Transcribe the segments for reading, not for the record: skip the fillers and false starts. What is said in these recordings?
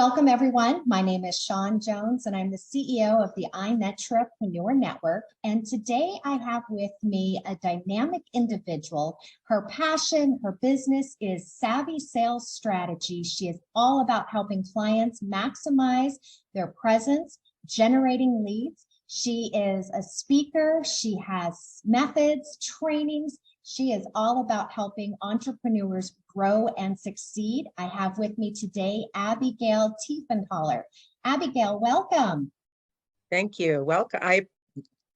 Welcome, everyone. My name is Shawn Jones, and I'm the CEO of the iNetrepreneur Network. And today I have with me a dynamic individual. Her passion, her business is Savvy Sales Strategy. She is all about helping clients maximize their presence, generating leads. She is a speaker. She has methods, trainings. She is all about helping entrepreneurs grow and succeed. I have with me today, Abigail Tiefenthaler. Abigail, welcome. Thank you. Welcome.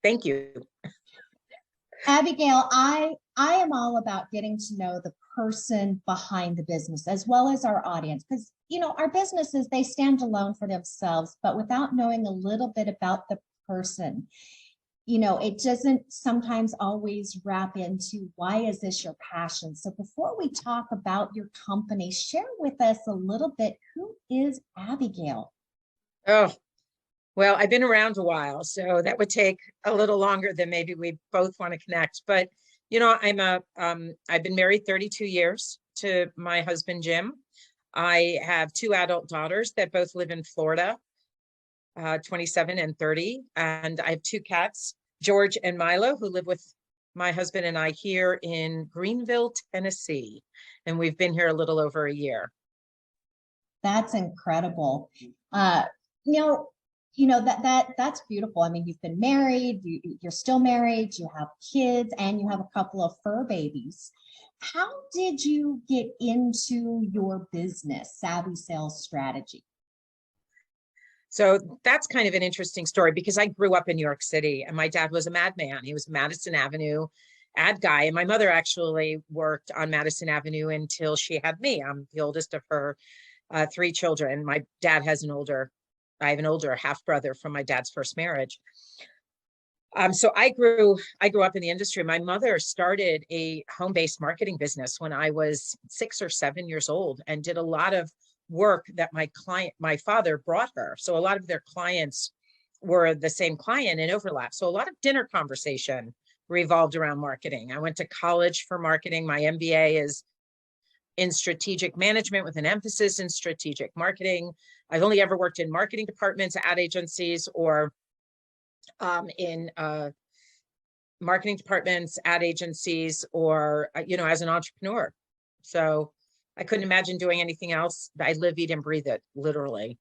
Thank you. Abigail, I am all about getting to know the person behind the business as well as our audience, because our businesses, they stand alone for themselves, but without knowing a little bit about the person, it doesn't sometimes always wrap into why is this your passion. So before we talk about your company, share with us a little bit, who is Abigail? Oh, well, I've been around a while, so that would take a little longer than maybe we both want to connect. But I've been married 32 years to my husband, Jim. I have two adult daughters that both live in Florida, 27 and 30. And I have two cats, George and Milo, who live with my husband and I here in Greenville, Tennessee. And we've been here a little over a year. That's incredible. That's beautiful. I mean, you've been married, you're still married, you have kids, and you have a couple of fur babies. How did you get into your business, Savvy Sales Strategy? So that's kind of an interesting story because I grew up in New York City and my dad was a madman. He was a Madison Avenue ad guy. And my mother actually worked on Madison Avenue until she had me. I'm the oldest of her three children. My dad has I have an older half brother from my dad's first marriage. So I grew up in the industry. My mother started a home-based marketing business when I was 6 or 7 years old and did a lot of work that my father brought her. So a lot of their clients were the same client and overlap. So a lot of dinner conversation revolved around marketing. I went to college for marketing. My MBA is in strategic management with an emphasis in strategic marketing. I've only ever worked in marketing departments, ad agencies, or in marketing departments, ad agencies, or, as an entrepreneur. So I couldn't imagine doing anything else. I live, eat, and breathe it, literally.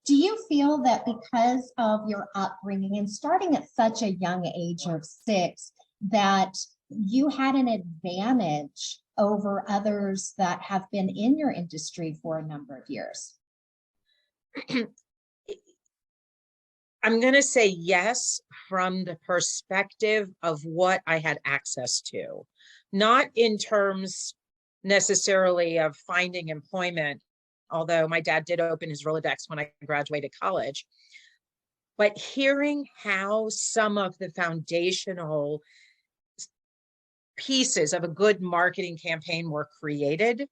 Do you feel that because of your upbringing and starting at such a young age of 6, that you had an advantage over others that have been in your industry for a number of years? I'm going to say yes, from the perspective of what I had access to, not in terms necessarily of finding employment, although my dad did open his Rolodex when I graduated college, but hearing how some of the foundational pieces of a good marketing campaign were created,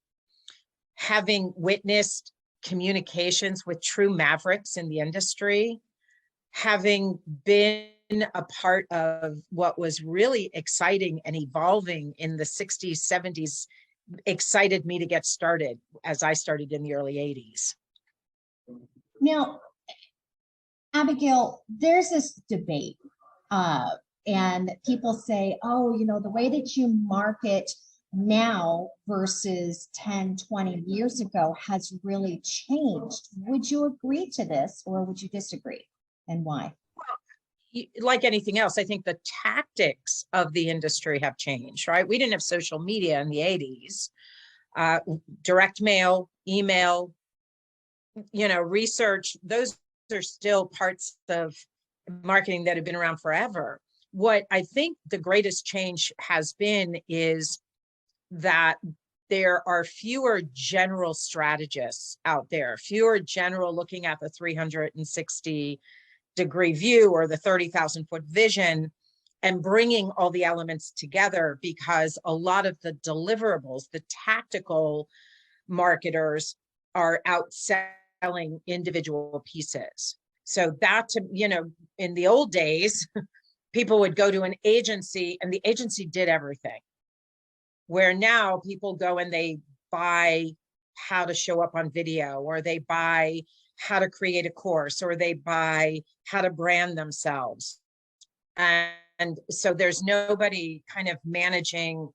having witnessed communications with true mavericks in the industry, having been a part of what was really exciting and evolving in the 60s, 70s, excited me to get started as I started in the early 80s. Now, Abigail, there's this debate and people say, the way that you market now versus 10, 20 years ago has really changed. Would you agree to this or would you disagree, and why? Well, like anything else, I think the tactics of the industry have changed, right? We didn't have social media in the 80s. Direct mail, email, research, those are still parts of marketing that have been around forever. What I think the greatest change has been is that there are fewer general strategists out there, fewer general looking at the 360-degree view or the 30,000-foot vision and bringing all the elements together, because a lot of the deliverables, the tactical marketers, are out selling individual pieces. So that, in the old days, people would go to an agency and the agency did everything. Where now people go and they buy how to show up on video, or they buy how to create a course, or they buy how to brand themselves. And so there's nobody kind of managing,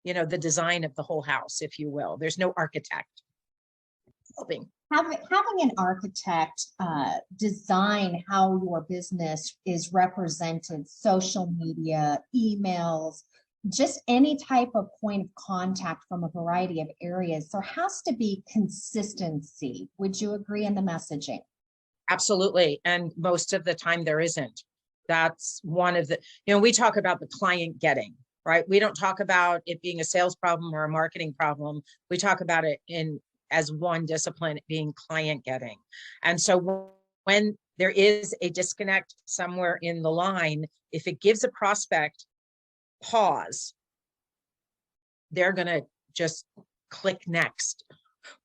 the design of the whole house, if you will. There's no architect helping. Having an architect design how your business is represented, social media, emails, just any type of point of contact from a variety of areas. There has to be consistency. Would you agree in the messaging? Absolutely. And most of the time there isn't. That's one of the, we talk about the client getting, right? We don't talk about it being a sales problem or a marketing problem. We talk about it as one discipline, being client getting. And so when there is a disconnect somewhere in the line, if it gives a prospect pause, they're going to just click next,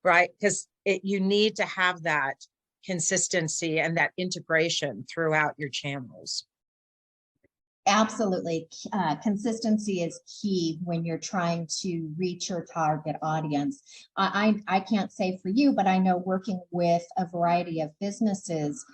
right? Because you need to have that consistency and that integration throughout your channels. Absolutely. Consistency is key when you're trying to reach your target audience. I can't say for you, but I know working with a variety of businesses,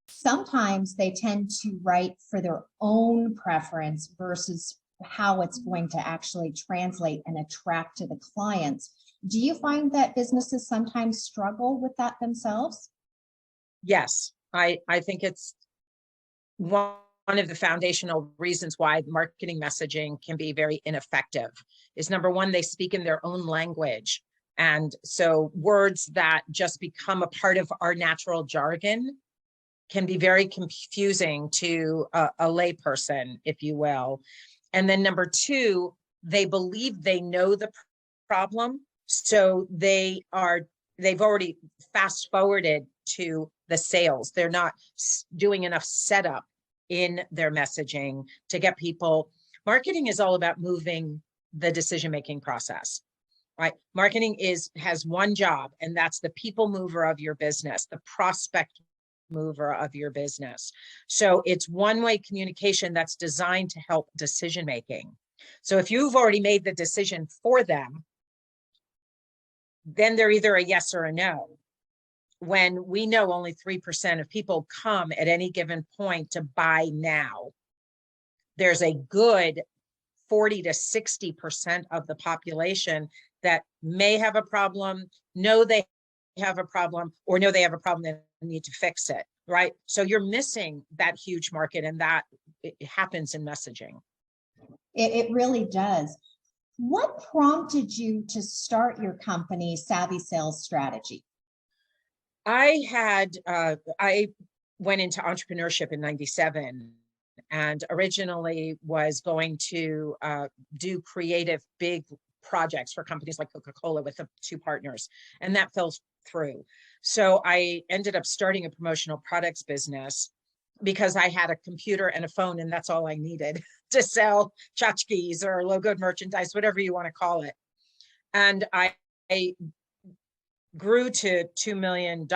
sometimes they tend to write for their own preference versus how it's going to actually translate and attract to the clients. Do you find that businesses sometimes struggle with that themselves? Yes, I think it's one of the foundational reasons why marketing messaging can be very ineffective is, number one, they speak in their own language. And so words that just become a part of our natural jargon can be very confusing to a layperson, if you will. And then number two, they believe they know the problem. So they've already fast forwarded to the sales. They're not doing enough setup in their messaging to get people. Marketing is all about moving the decision-making process, right? Marketing has one job, and that's the people mover of your business, the prospect mover of your business. So it's one-way communication that's designed to help decision-making. So if you've already made the decision for them, then they're either a yes or a no. When we know only 3% of people come at any given point to buy now, there's a good 40 to 60% of the population that may have a problem, know they have a problem, or know they have a problem and need to fix it, right? So you're missing that huge market, and that it happens in messaging. It really does. What prompted you to start your company, Savvy Sales Strategy? I went into entrepreneurship in '97 and originally was going to do creative big projects for companies like Coca-Cola with the two partners, and that fell through. So I ended up starting a promotional products business because I had a computer and a phone, and that's all I needed to sell tchotchkes or logoed merchandise, whatever you want to call it. And I grew to $2 million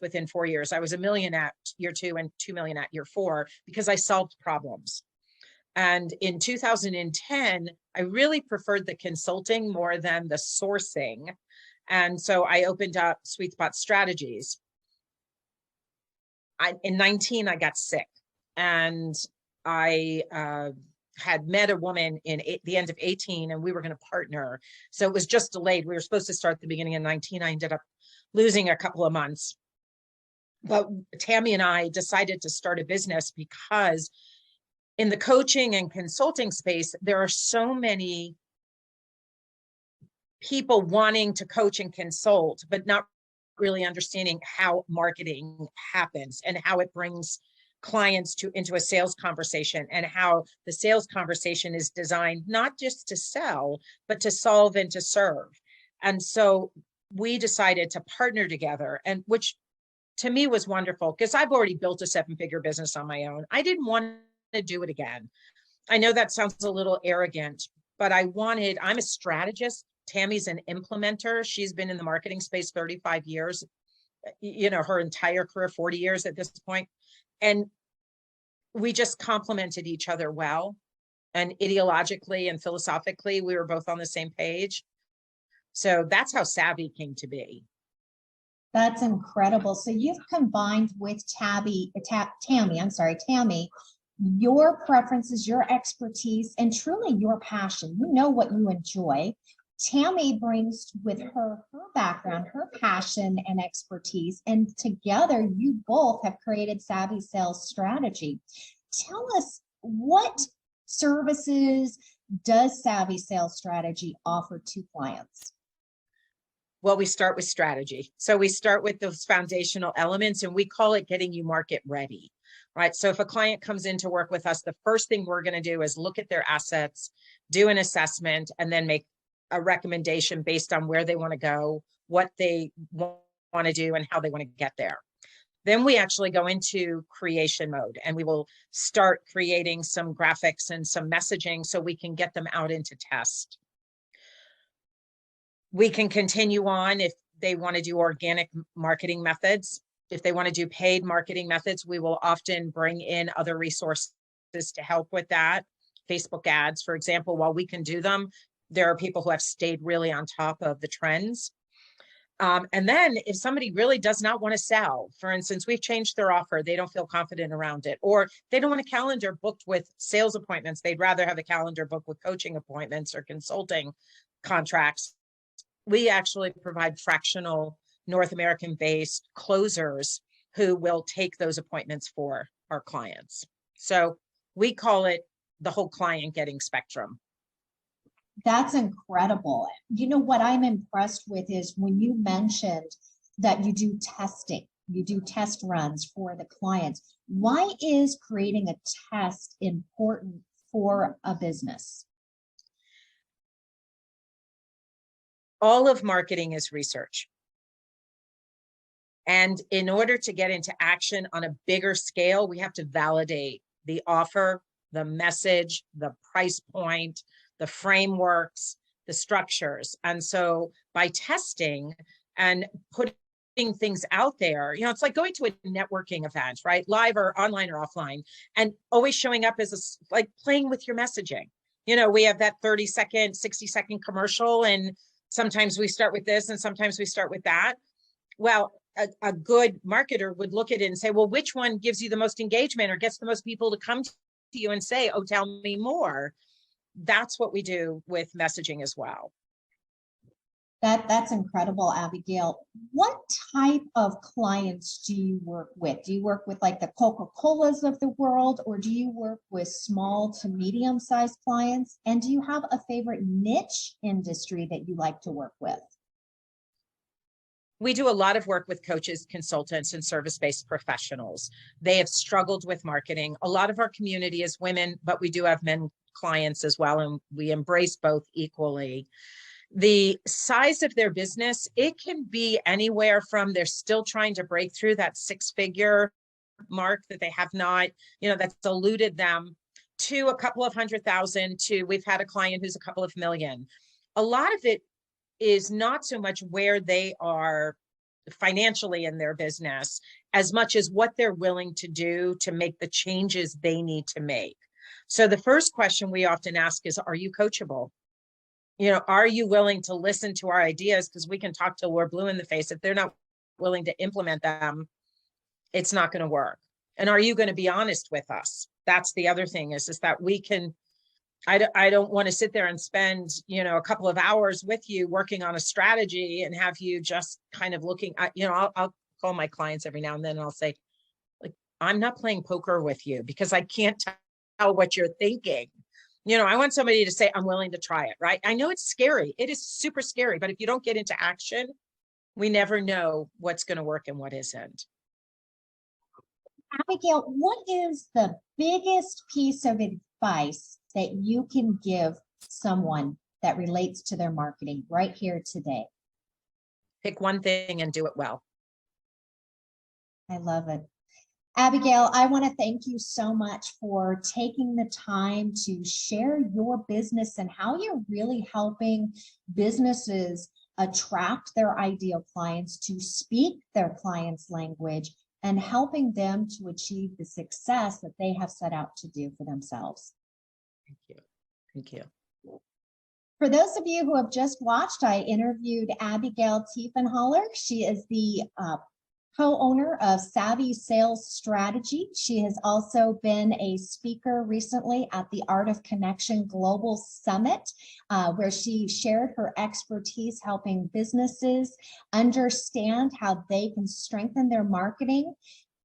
within 4 years. I was $1 million at year 2 and $2 million at year 4 because I solved problems. And in 2010, I really preferred the consulting more than the sourcing. And so I opened up Sweet Spot Strategies. In 19, I got sick, and I had met a woman in the end of 18, and we were going to partner. So it was just delayed. We were supposed to start at the beginning of 19. I ended up losing a couple of months. But Tami and I decided to start a business because in the coaching and consulting space, there are so many people wanting to coach and consult, but not really understanding how marketing happens and how it brings clients into a sales conversation, and how the sales conversation is designed not just to sell, but to solve and to serve. And so we decided to partner together, and which to me was wonderful because I've already built a 7-figure business on my own. I didn't want to do it again. I know that sounds a little arrogant, but I'm a strategist. Tami's an implementer. She's been in the marketing space 35 years, her entire career, 40 years at this point. And we just complemented each other well. And ideologically and philosophically, we were both on the same page. So that's how savvy came to be. That's incredible. So you've combined with Tami, your preferences, your expertise, and truly your passion. You know what you enjoy. Tami brings with her background, her passion and expertise, and together you both have created Savvy Sales Strategy. Tell us, what services does Savvy Sales Strategy offer to clients? Well, we start with strategy. So we start with those foundational elements, and we call it getting you market ready, right? So if a client comes in to work with us, the first thing we're going to do is look at their assets, do an assessment, and then make a recommendation based on where they want to go, what they want to do, and how they want to get there. Then we actually go into creation mode, and we will start creating some graphics and some messaging so we can get them out into test. We can continue on if they want to do organic marketing methods. If they want to do paid marketing methods, we will often bring in other resources to help with that. Facebook ads, for example, while we can do them, there are people who have stayed really on top of the trends. And then if somebody really does not want to sell, for instance, we've changed their offer, they don't feel confident around it, or they don't want a calendar booked with sales appointments, they'd rather have a calendar booked with coaching appointments or consulting contracts. We actually provide fractional North American-based closers who will take those appointments for our clients. So we call it the whole client getting spectrum. That's incredible. You know, what I'm impressed with is when you mentioned that you do testing, you do test runs for the clients. Why is creating a test important for a business? All of marketing is research. And in order to get into action on a bigger scale, we have to validate the offer, the message, the price point, the frameworks, the structures. And so by testing and putting things out there, you know, it's like going to a networking event, right? Live or online or offline, and always showing up as like playing with your messaging. You know, we have that 30-second, 60-second commercial, and sometimes we start with this and sometimes we start with that. Well, a good marketer would look at it and say, well, which one gives you the most engagement or gets the most people to come to you and say, oh, tell me more. That's what we do with messaging as well. That's incredible, Abigail. What type of clients do you work with? Do you work with like the Coca-Colas of the world, or do you work with small to medium-sized clients? And do you have a favorite niche industry that you like to work with? We do a lot of work with coaches, consultants, and service-based professionals. They have struggled with marketing. A lot of our community is women, but we do have men clients as well, and we embrace both equally. The size of their business, it can be anywhere from they're still trying to break through that six-figure mark that they have not, you know, that's eluded them, to a couple of $100,000 to we've had a client who's a couple of million. A lot of it is not so much where they are financially in their business as much as what they're willing to do to make the changes they need to make. So the first question we often ask is, are you coachable? You know, are you willing to listen to our ideas? Because we can talk till we're blue in the face. If they're not willing to implement them, it's not going to work. And are you going to be honest with us? That's the other thing is that we can, I don't want to sit there and spend, you know, a couple of hours with you working on a strategy and have you just kind of looking at, you know, I'll call my clients every now and then and I'll say, like, I'm not playing poker with you because I can't tell what you're thinking. You know, I want somebody to say, I'm willing to try it, right? I know it's scary. It is super scary, but if you don't get into action, we never know what's going to work and what isn't. Abigail, what is the biggest piece of advice that you can give someone that relates to their marketing right here today? Pick one thing and do it well. I love it. Abigail, I want to thank you so much for taking the time to share your business and how you're really helping businesses attract their ideal clients, to speak their clients' language, and helping them to achieve the success that they have set out to do for themselves. Thank you. Thank you. For those of you who have just watched, I interviewed Abigail Tiefenthaler. She is the co-owner of Savvy Sales Strategy. She has also been a speaker recently at the Art of Connection Global Summit, where she shared her expertise helping businesses understand how they can strengthen their marketing,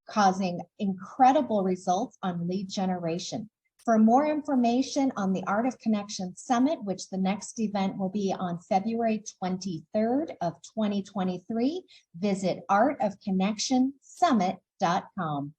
causing incredible results on lead generation. For more information on the Art of Connection Summit, which the next event will be on February 23rd of 2023, visit artofconnectionsummit.com.